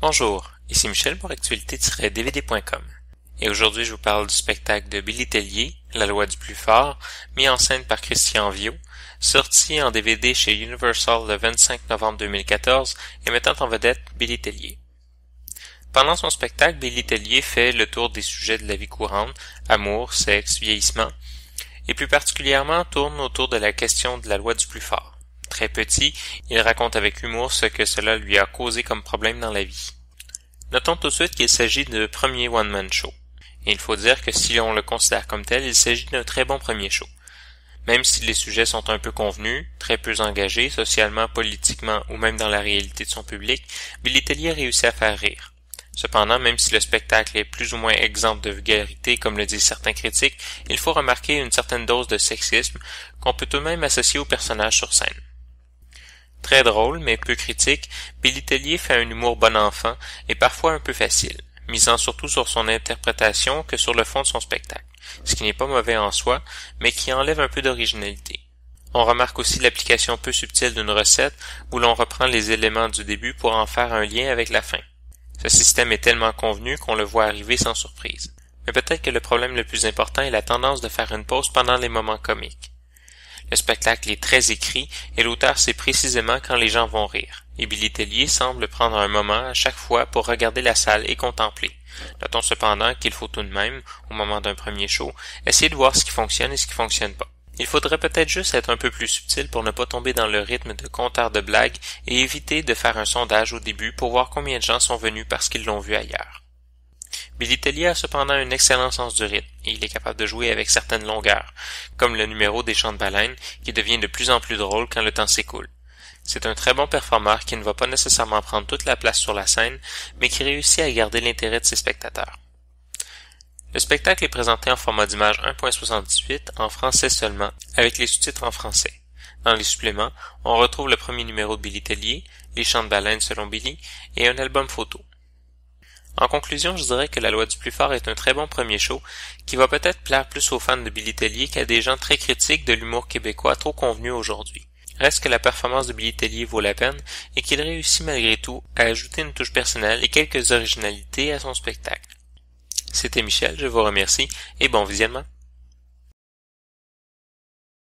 Bonjour, ici Michel pour actualité-dvd.com et aujourd'hui je vous parle du spectacle de Billy Tellier, La loi du plus fort, mis en scène par Christian Viau, sorti en DVD chez Universal le 25 novembre 2014 et mettant en vedette Billy Tellier. Pendant son spectacle, Billy Tellier fait le tour des sujets de la vie courante, amour, sexe, vieillissement, et plus particulièrement tourne autour de la question de la loi du plus fort. Très petit, il raconte avec humour ce que cela lui a causé comme problème dans la vie. Notons tout de suite qu'il s'agit de premier one-man show. Et il faut dire que si on le considère comme tel, il s'agit d'un très bon premier show. Même si les sujets sont un peu convenus, très peu engagés, socialement, politiquement ou même dans la réalité de son public, Billy Tellier réussit à faire rire. Cependant, même si le spectacle est plus ou moins exempt de vulgarité, comme le disent certains critiques, il faut remarquer une certaine dose de sexisme qu'on peut tout de même associer au personnage sur scène. Très drôle, mais peu critique, Billy Tellier fait un humour bon enfant et parfois un peu facile, misant surtout sur son interprétation que sur le fond de son spectacle, ce qui n'est pas mauvais en soi, mais qui enlève un peu d'originalité. On remarque aussi l'application peu subtile d'une recette où l'on reprend les éléments du début pour en faire un lien avec la fin. Ce système est tellement convenu qu'on le voit arriver sans surprise. Mais peut-être que le problème le plus important est la tendance de faire une pause pendant les moments comiques. Le spectacle est très écrit et l'auteur sait précisément quand les gens vont rire. Et Billy Tellier semble prendre un moment à chaque fois pour regarder la salle et contempler. Notons cependant qu'il faut tout de même, au moment d'un premier show, essayer de voir ce qui fonctionne et ce qui fonctionne pas. Il faudrait peut-être juste être un peu plus subtil pour ne pas tomber dans le rythme de conteur de blagues et éviter de faire un sondage au début pour voir combien de gens sont venus parce qu'ils l'ont vu ailleurs. Billy Tellier a cependant un excellent sens du rythme et il est capable de jouer avec certaines longueurs, comme le numéro des chants de baleine qui devient de plus en plus drôle quand le temps s'écoule. C'est un très bon performeur qui ne va pas nécessairement prendre toute la place sur la scène, mais qui réussit à garder l'intérêt de ses spectateurs. Le spectacle est présenté en format d'image 1.78 en français seulement, avec les sous-titres en français. Dans les suppléments, on retrouve le premier numéro de Billy Tellier, les chants de baleine selon Billy, et un album photo. En conclusion, je dirais que La loi du plus fort est un très bon premier show, qui va peut-être plaire plus aux fans de Billy Tellier qu'à des gens très critiques de l'humour québécois trop convenu aujourd'hui. Reste que la performance de Billy Tellier vaut la peine, et qu'il réussit malgré tout à ajouter une touche personnelle et quelques originalités à son spectacle. C'était Michel, je vous remercie, et bon visionnement.